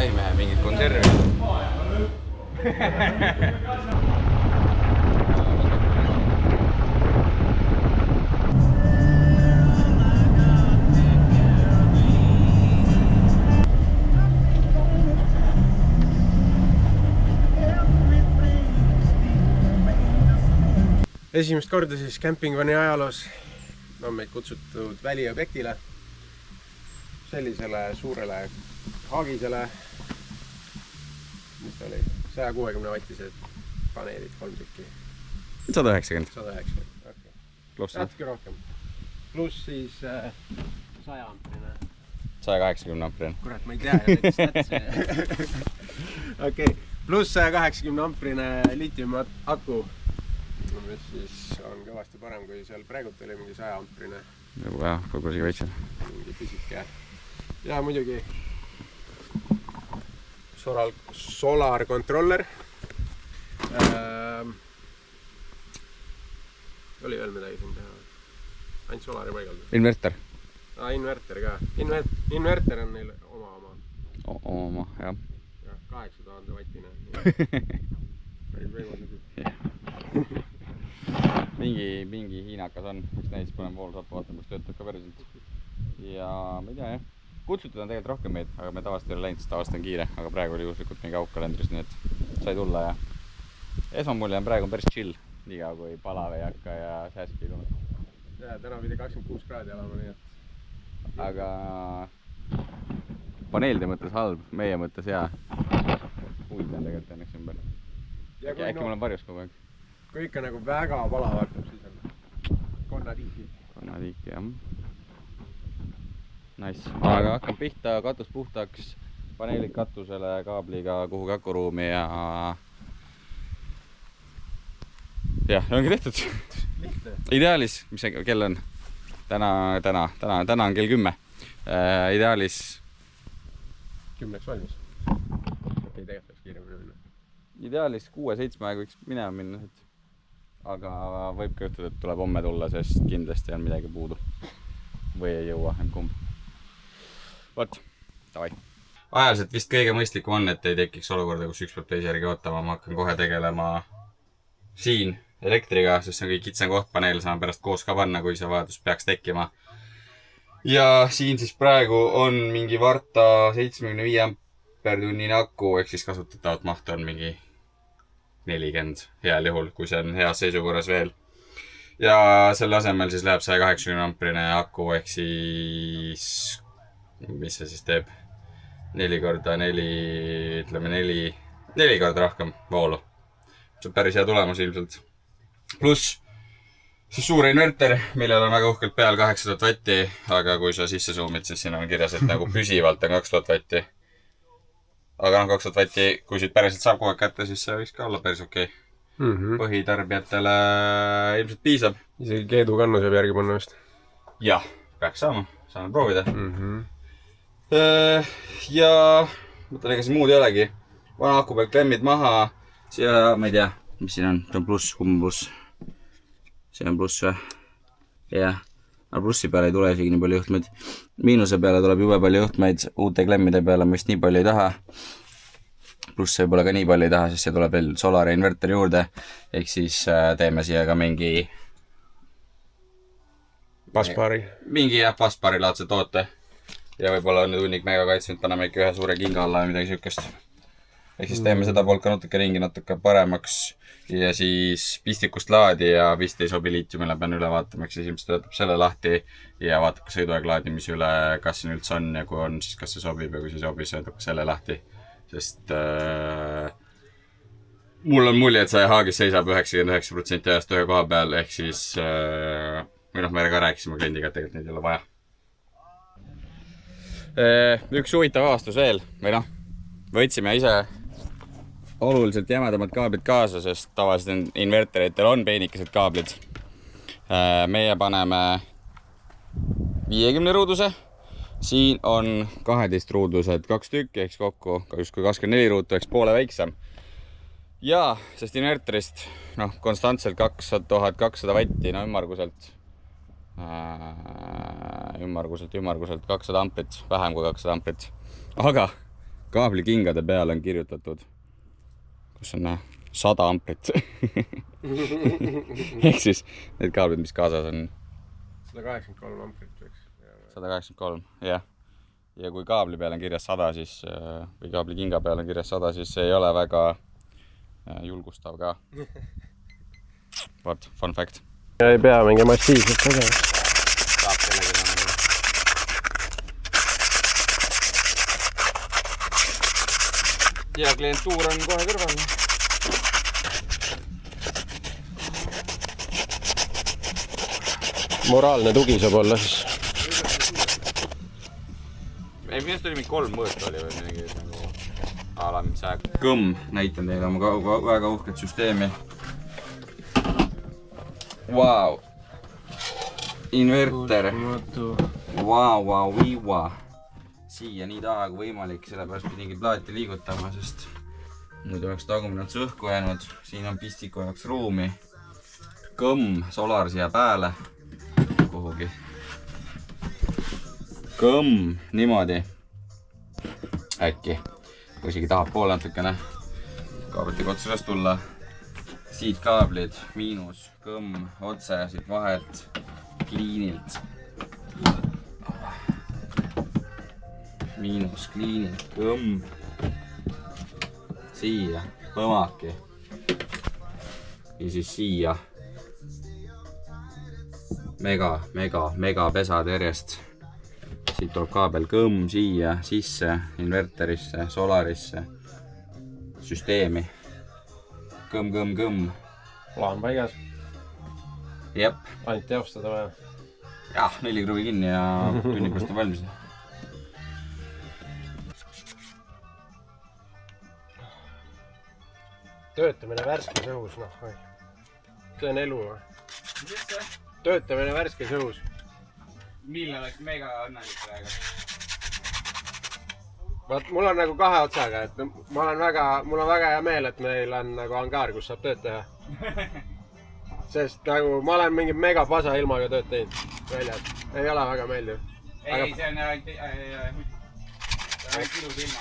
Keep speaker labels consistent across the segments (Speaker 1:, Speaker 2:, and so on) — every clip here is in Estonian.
Speaker 1: jaimehe mingit konservi.
Speaker 2: Esimest korda siis Campingvani ajaloos on meid kutsutud väliobjektile, sellisele suurele haagisele, mis oli 160 vattised paneelid, 3 tükki.
Speaker 1: 190.
Speaker 2: 190, okei. Natuke rohkem. Pluss siis 100 amprine.
Speaker 1: 180 amprine.
Speaker 2: Kurat, ma ei tea neid statse. Okei, pluss 180 amprine liitium aku, mis siis on kõvasti parem kui seal praegult oli mingi 100 amprine.
Speaker 1: Nagu jah, kogu isegi väiksem.
Speaker 2: Mingi pisike. Ja muidugi solar controller. Oli veel midagi siin teha. Ainult solari paigaldus.
Speaker 1: Inverter.
Speaker 2: Inverter ka. Inverter on neil oma.
Speaker 1: Oma, jah.
Speaker 2: 8000 vattine. Päris võimalik.
Speaker 1: Mingi hiinakas on, üks näis panen poolsappa, vaatame, kus töötab ka päriselt. Ja ma ei tea, jah. Kutsutud on tegelikult rohkem meid, aga me tavaliselt ei ole läinud, sest tavaliselt on kiire, aga praegu oli juhuslikult mingi aukkalendris, nii et sai tulla ja esmamulje on praegu päris chill, liiga kui palav ei hakka ja sääski tulnud.
Speaker 2: Ja täna pidi 26 kraadi olema, nii et...
Speaker 1: Aga paneelide mõttes halb, meie mõttes hea. Puid on tegelikult õnneks ümber. Äkki mul on varjus kogu aeg.
Speaker 2: Kui ikka nagu väga palav hakkab, siis on konnatiiki.
Speaker 1: Konnatiiki, jah. Nice. Aga hakkab pihta, katus puhtaks, paneelid katusele, kaabliga kuhugi akuruumi ja... Jah, ongi tehtud. Ideaalis, mis see kell on? Täna on kell 10. Ideaalis...
Speaker 2: 10 valmis. Okei, tegelikult peaks kiiremini minna.
Speaker 1: Ideaalis 6-7 aega võiks minema minna, aga võib ka juhtuda, et tuleb homme tulla, sest kindlasti on midagi puudu. Või ei jõua, kumb. Vot, davai. Ajaliselt vist kõige mõistlikum on, et ei tekiks olukorda, kus üks peab teise järgi ootama. Ma hakkan kohe tegelema siin elektriga, sest see on kõik kitsen koht, paneel saame pärast koos ka panna, kui see vajadus peaks tekkima. Ja siin siis praegu on mingi Varta 75 ampertunnine aku, ehk siis kasutatavat mahtu on mingi 40 heal juhul, kui see on heas seisukorras veel. Ja selle asemel siis läheb 180 amprine aku, ehk siis, mis see siis teeb? 4 korda 4, ütleme 4 korda rohkem voolu. See on päris hea tulemus ilmselt. Pluss siis suur inverter, millel on väga uhkelt peal 8000 vatti, aga kui sa sisse zoomid, siis siin on kirjas, et nagu püsivalt on 2000 vatti. Aga 2000 vatti, kui siit päriselt saab kogu aeg kätte, siis see võiks ka olla päris okei. Põhitarbijatele ilmselt piisab.
Speaker 2: Isegi keedu kannu saab järgi panna vist.
Speaker 1: Jah, peaks saame proovida. Ja mõtlen, ega siin muud ei olegi. Vana aku pealt klemmid maha. Siia, ma ei tea, mis siin on. See on pluss, kumb pluss. See on pluss või? Jah. Aga plussi peale ei tule isegi nii palju juhtmeid. Miinuse peale tuleb jube palju juhtmeid. Uute klemmide peale ma vist nii palju ei taha. Pluss võib-olla ka nii palju ei taha, sest see tuleb veel solari inverter juurde. Ehk siis teeme siia ka mingi...
Speaker 2: Passpari.
Speaker 1: Mingi jah, passpari laadse toote. Ja võib-olla on nüüd hunnik megakaitse, nüüd paneme ikka ühe suure kinga alla või midagi sükest. Ehk siis teeme seda poolt ka natuke ringi, natuke paremaks. Ja siis pistikust laadi ja vist ei sobi liitiumile, pean üle vaatama, eks siis ilmselt töötab selle lahti ja vaatab ka sõiduaeg laadimise üle, kas siin üldse on ja kui on, siis kas see sobib ja kui see sobib, siis töötab ka selle lahti. Sest mul on mulje, et see haagis seisab 99% ajast ühe koha peal, ehk siis või me ka rääkisime kliendiga, et tegelikult neid ei ole vaja. Üks huvitav avastus veel, või võtsime ise oluliselt jämedamad kaablid kaasa, sest tavaliselt inverteritel on peenikesed kaablid. Meie paneme 50 ruuduse, siin on 12 ruudused 2 tükki, ehk kokku justkui 24 ruutu, ehk poole väiksem. Ja, sest inverterist konstantselt 2200 vatti, ümmarguselt 200 amprit, vähem kui 200 amprit. Aga kaablikingade peale on kirjutatud, kus on 100 amprit. Ehk siis need kaablid, mis kaasas on
Speaker 2: 183 amprit võiks.
Speaker 1: 183, jah. Ja kui kaabli peal on kirjas 100, siis, või kaablikinga peal on kirjas 100, siis see ei ole väga julgustav ka. Vot, fun fact.
Speaker 2: Ja ei pea mingi massiivselt tegema.
Speaker 1: Saab kellegi ja klientuur on kohe kõrval.
Speaker 2: Moraalne tugi saab olla siis.
Speaker 1: Ei, minust oli mingi 3 mõõt oli või mingi nagu ala, mis aeg. Kõmm, näitan teile oma väga uhket süsteemi. Vau! Inverter. Vau. Siia nii taha kui võimalik, sellepärast pidingi plaati liigutama, sest muidu oleks tagumine otsa õhku jäänud. Siin on pistiku jaoks ruumi. Kõmm, solar siia pääle. Kuhugi. Kõmm, niimoodi. Äkki. Kui isegi tahab pool natukene. Kaablitega otsusest tulla. Siit kaablid, miinus, kõmm, otse, siit vahelt, kliinilt. Miinus, kliinilt, kõmm. Siia, põmaki. Ja siis siia. Mega pesad järjest. Siit tuleb kaabel kõmm siia, sisse, inverterisse, solarisse, süsteemi. Kõmm.
Speaker 2: Plaan paigas.
Speaker 1: Jep.
Speaker 2: Ainult teostada vaja.
Speaker 1: Jah, 4 kruvi kinni ja tunni pärast on valmis.
Speaker 2: Töötamine värskes õhus, noh. See on elu.
Speaker 1: Mis see?
Speaker 2: Töötamine värskes õhus.
Speaker 1: Milline oleks mega õnnelik praegu?
Speaker 2: Vaat, mul on nagu 2 otsaga, et mul on väga hea meel, et meil on nagu angaar, kus saab tööd teha. Sest nagu ma olen mingi mega pasa ilmaga tööd teinud väljas. Ei ole väga meeldiv.
Speaker 1: Ei, see on ainult ilus ilma.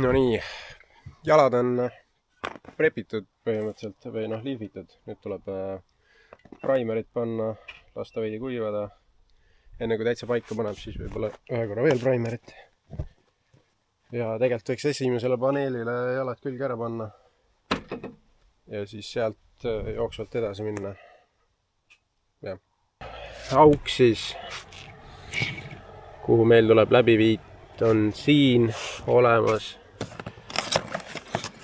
Speaker 2: No nii, jalad on prepitud põhimõtteliselt või noh, liifitud. Nüüd tuleb primerit panna, lasta veidi kuivada. Enne kui täitsa paika paneb, siis võib-olla ühe korra veel primerit. Ja tegelikult võiks esimesele paneelile jalad külge ära panna. Ja siis sealt jooksvalt edasi minna. Ja. Auk siis, kuhu meil tuleb läbiviit, on siin olemas.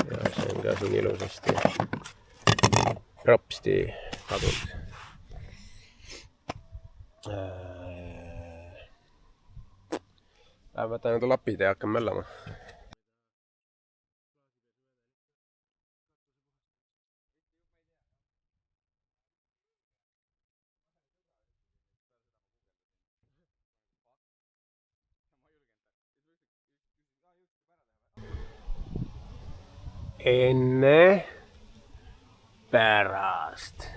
Speaker 2: Ja see on ka siin ilusasti rapsti kadunud. Võtame need lapid ja hakkame möllama. Enne, pärast.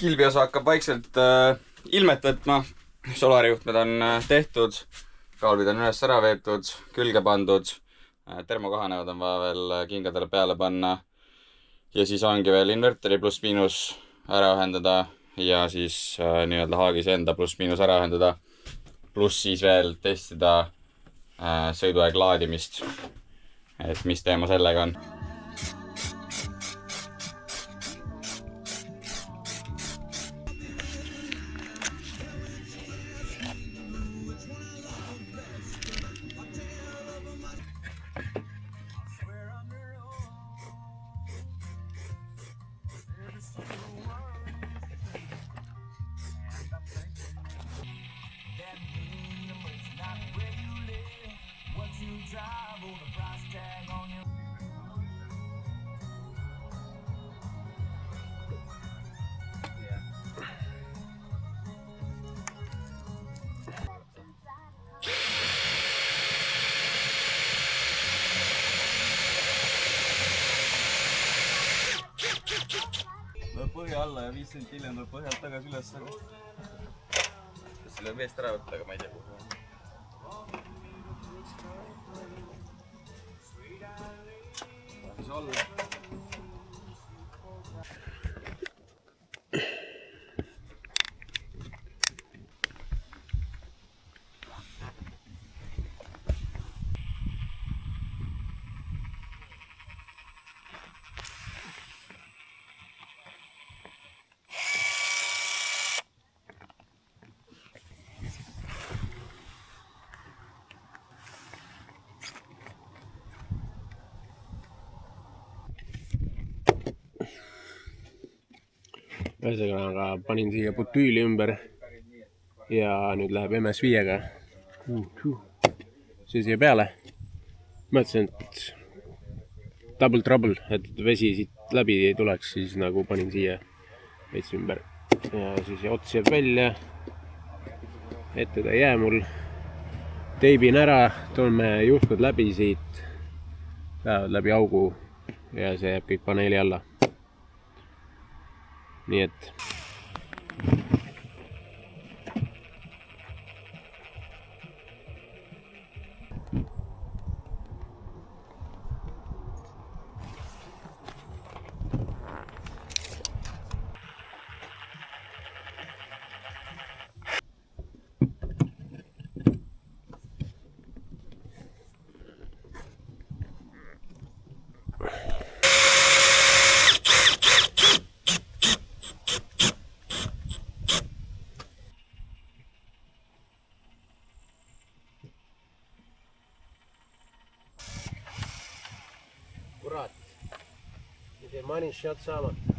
Speaker 1: Kilbiosa hakkab vaikselt ilmet võtma. Solarijuhtmed on tehtud, kaalvid on üles ära veetud, külge pandud, termokahanevad on vaja veel kingadele peale panna ja siis ongi veel inverteri pluss-miinus ära ühendada ja siis nii-öelda haagis enda pluss-miinus ära ühendada, pluss siis veel testida sõiduaeg laadimist, et mis teema sellega on. Põhja alla ja 5 senti hiljem tuleb põhjalt tagasi üles. Kas selle veest ära võtta, aga ma ei tea kuhu. Siis alla.
Speaker 2: Ühesõnaga panin siia butüüli ümber ja nüüd läheb MS5-ga see siia peale. Mõtlesin, et double trouble, et vesi siit läbi ei tuleks, siis nagu panin siia veits ümber ja siis ots jääb välja, ette ta ei jää mul. Teibin ära, toome juhtkud läbi siit, lähevad läbi augu ja see jääb kõik paneeli alla. Nii et kurat, nüüd ei money shot saamata.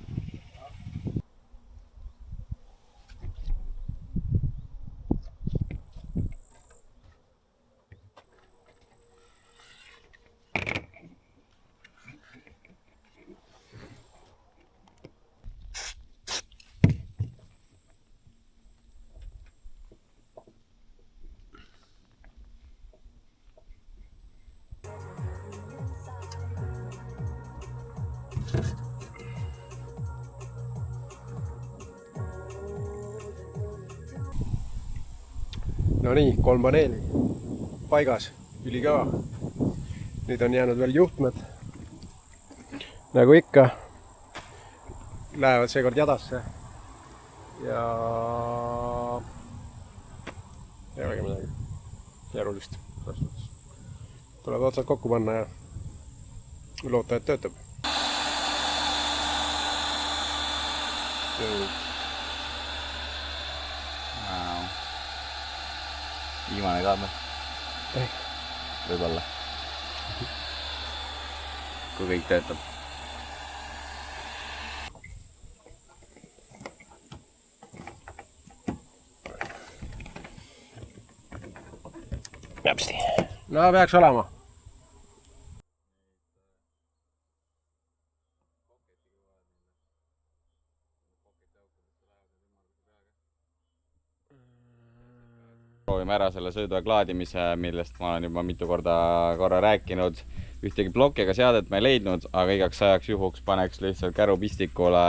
Speaker 2: No nii, 3 paneeli paigas, ülikõva. Nüüd on jäänud veel juhtmed. Nagu ikka, lähevad seekord jadasse. Ja ei olegi midagi järulist. Tuleb otsad kokku panna ja loota, et töötab.
Speaker 1: Viimane kaamel. Võib-olla. Kui kõik töötab.
Speaker 2: Jäpsti. No peaks olema.
Speaker 1: Proovime ära selle sõiduaeg laadimise, millest ma olen juba mitu korra rääkinud. Ühtegi plokiga seadet ma ei leidnud, aga igaks ajaks juhuks paneks lihtsalt kärupistikule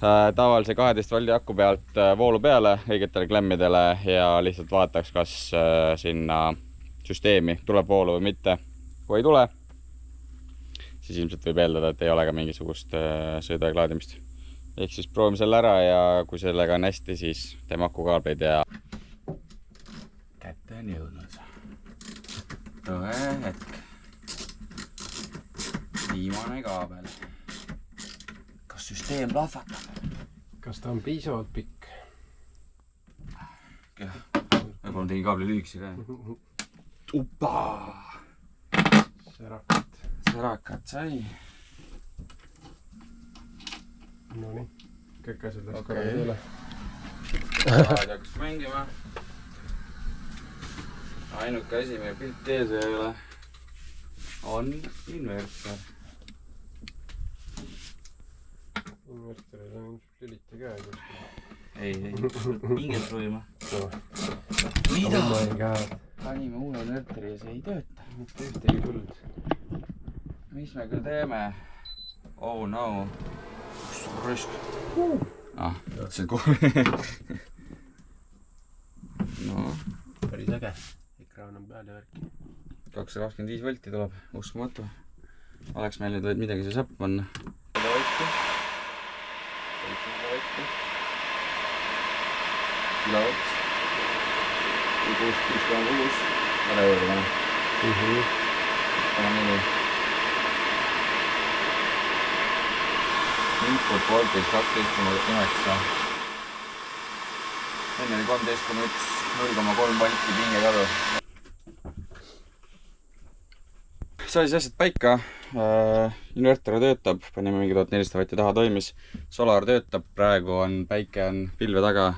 Speaker 1: tavalise 12 voldi aku pealt voolu peale õigetele klemmidele ja lihtsalt vaataks, kas sinna süsteemi tuleb voolu või mitte. Kui ei tule, siis ilmselt võib eeldada, et ei ole ka mingisugust sõiduaeg laadimist. Ehk siis proovime selle ära ja kui sellega on hästi, siis teeme akukaableid ja kätte on jõudnud. Tõe hetk. Viimane kaabel. Kas süsteem plahvatab?
Speaker 2: Kas ta on piisavalt pikk?
Speaker 1: Võib-olla tegin kaabli lühikese ka. Uppa! Särakat sai.
Speaker 2: Nonii, kõik asjad läks korraga teile.
Speaker 1: Aeg hakkas mängima. Ainuke asi, meie pilt ees ei ole, on inverter.
Speaker 2: Inverterid on lüliti ka kuskil.
Speaker 1: Ei, mingil proovima.
Speaker 2: Mida? Oh my god.
Speaker 1: Panime uue inverteri ja see ei tööta.
Speaker 2: Mitte ühtegi tuld.
Speaker 1: Mis me küll teeme? Oh no. Raisk. See kuule. No.
Speaker 2: Päris äge. Ekraan on peal ja värki.
Speaker 1: 225 volti tuleb. Uskumatu. Oleks meil nüüd vaid midagi see sapp panna. Kilovatt. 6,6. Ära juurde pane. Pane neli. Input voltage 12,9. Enne oli 13,1. 0,3 volti pinge kadu. Sai siis asjad paika. Inverter töötab. Panime mingi 1400 vatti taha toimis. Solar töötab. Praegu on päike on pilve taga.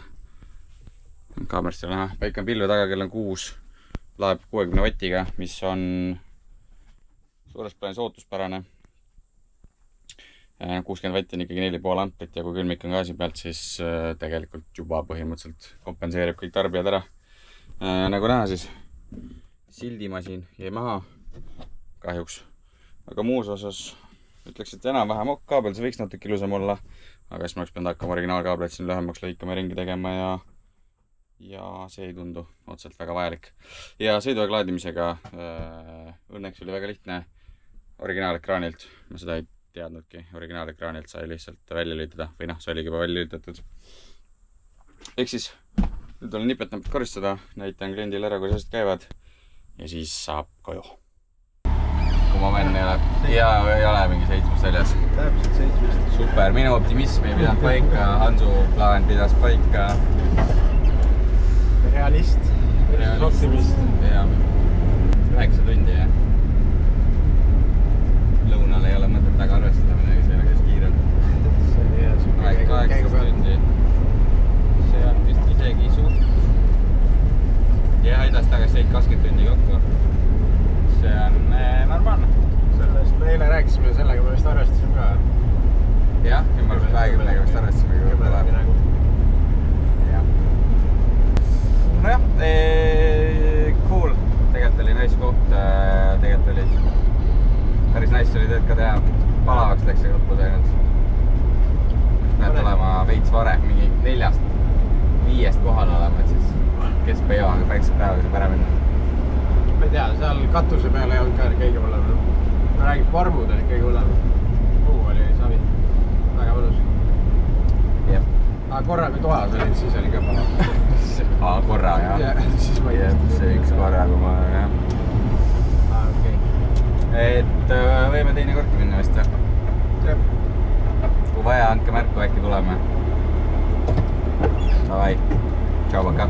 Speaker 1: Kaamerist ei ole näha. Päike on pilve taga, kell on 6. Laeb 60 vatiga, mis on suures plaanis ootuspärane. 60 vatti on ikkagi 4,5 amprit ja kui külmik on gaasi pealt, siis tegelikult juba põhimõtteliselt kompenseerib kõik tarbijad ära. Nagu näha siis, sildimasin jäi maha kahjuks. Aga muus osas ütleks, et enam-vähem kaabel, see võiks natuke ilusam olla. Aga siis ma oleks pidanud hakkama originaalkaableid siin lühemaks lõikama ja ringi tegema ja see ei tundu otseselt väga vajalik. Ja sõiduaeg laadimisega õnneks oli väga lihtne originaalekraanilt. Ma seda ei teadnudki. Originaalekraanilt sai lihtsalt välja lülitada või noh, see oligi juba välja lülitatud. Ehk siis nüüd olen nipetnapid koristada, näitan kliendile ära, kuidas asjad käivad ja siis saab koju. Kui ma menn ei ole mingi 7 seljas.
Speaker 2: Täpselt 7.
Speaker 1: Super, minu optimism ei pidanud paika, Hansu plaan pidas paika.
Speaker 2: Realist. Optimist.
Speaker 1: 9 tundi, jah. Lõunal ei ole mõtet väga arvestada midagi, see on kiirelt.
Speaker 2: See on hea, suke
Speaker 1: 8 tundi. See on vist isegi suht. Ja edasi-tagasi 20 tundi kokku. See on normaalne.
Speaker 2: Sellest me eile rääkisime, sellega me vist arvestasime ka.
Speaker 1: Jah, ümmargust 20-ga vist arvestasime, kui tuleb. Nojah, cool. Tegelikult oli nice koht, tegelikult oli päris nice oli tööd ka teha. Palavaks läks see kõppus ainult. Pead olema veits varem, mingi 4-5 kohal olema, et siis keskpäeva päikselt päevaga saab ära minna.
Speaker 2: Ma ei tea, seal katuse peale ei olnud ka kõige hullem. Ma räägin, parmud oli kõige hullem. Muu oli savi. Väga mõnus.
Speaker 1: Jep.
Speaker 2: Aga korra kui toas olid, siis oli ka palav.
Speaker 1: Korra, jah.
Speaker 2: Siis ma ei
Speaker 1: see üks korra, kui ma, jah.
Speaker 2: Okei.
Speaker 1: Et võime teine kordki minna vist, jah? Kui vaja, andke märku, äkki tuleme. Davai. Tšau, paka.